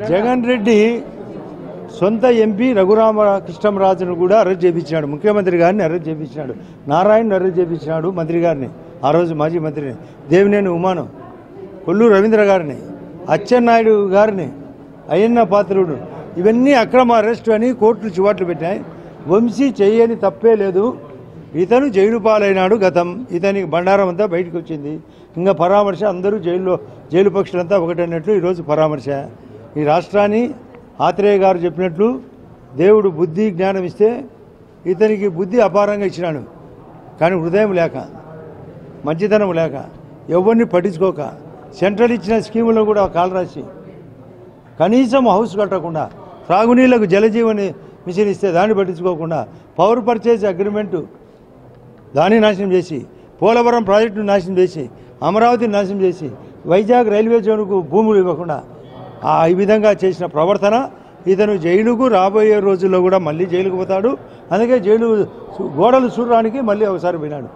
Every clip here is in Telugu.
జగన్ రెడ్డి సొంత ఎంపీ రఘురామకృష్ణరాజును కూడా అరెస్ట్ చేయించినాడు. ముఖ్యమంత్రి గారిని అరెస్ట్ చేయించినాడు. నారాయణను అరెస్ట్ చేయించినాడు. మంత్రి గారిని, ఆ రోజు మాజీ మంత్రిని, దేవినేని ఉమాను, కొల్లు రవీంద్ర గారిని, అచ్చెన్నాయుడు గారిని, అయ్యన్న పాత్రుడు, ఇవన్నీ అక్రమ అరెస్టు అని కోర్టులు చివాట్లు పెట్టాయి. వంశీ చేయని తప్పే లేదు. ఇతను జైలు పాలైనాడు. గతం ఇతనికి బండారం అంతా బయటకు వచ్చింది. ఇంకా పరామర్శ అందరూ జైలు పక్షులంతా ఒకటన్నట్లు ఈరోజు పరామర్శ. ఈ రాష్ట్రాన్ని ఆత్రేయ గారు చెప్పినట్లు దేవుడు బుద్ధి జ్ఞానం ఇస్తే ఇతనికి బుద్ధి అపారంగా ఇచ్చినాడు. కానీ హృదయం లేక, మంచితనం లేక, ఎవరిని పట్టించుకోక, సెంట్రల్ ఇచ్చిన స్కీములో కూడా కాలు రాసి కనీసం హౌస్ కట్టకుండా, త్రాగునీళ్లకు జలజీవని మిషన్ ఇస్తే దాన్ని పట్టించుకోకుండా, పవర్ పర్చేజ్ అగ్రిమెంటు దాన్ని నాశనం చేసి, పోలవరం ప్రాజెక్టును నాశనం చేసి, అమరావతిని నాశనం చేసి, వైజాగ్ రైల్వే జోన్కు భూములు ఇవ్వకుండా ఈ విధంగా చేసిన ప్రవర్తన ఇతను జైలుకు రాబోయే రోజుల్లో కూడా మళ్ళీ జైలుకు పోతాడు. అందుకే జైలు గోడలు చూడడానికి మళ్ళీ ఒకసారి పోయినాడు.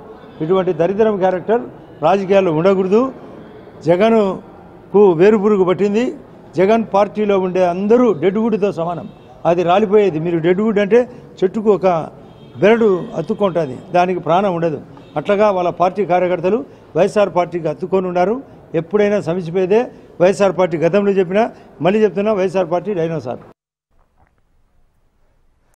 ఇటువంటి దరిద్రం క్యారెక్టర్ రాజకీయాల్లో ఉండకూడదు. జగన్కు వేరుపురుగు పట్టింది. జగన్ పార్టీలో ఉండే అందరూ డెడ్ వుడ్తో సమానం. అది రాలిపోయేది. మీరు డెడ్ వుడ్ అంటే చెట్టుకు ఒక బెరడు అతుక్కుంటుంది, దానికి ప్రాణం ఉండదు. అట్లాగా వాళ్ళ పార్టీ కార్యకర్తలు వైఎస్ఆర్ పార్టీకి అతుక్కొని ఉన్నారు. ఎప్పుడైనా సమసిపోయేదే. వైఎస్ఆర్ పార్టీ గతంలో చెప్పినా మళ్ళీ చెప్తున్నా, వైఎస్ఆర్ పార్టీ డైనోసార్.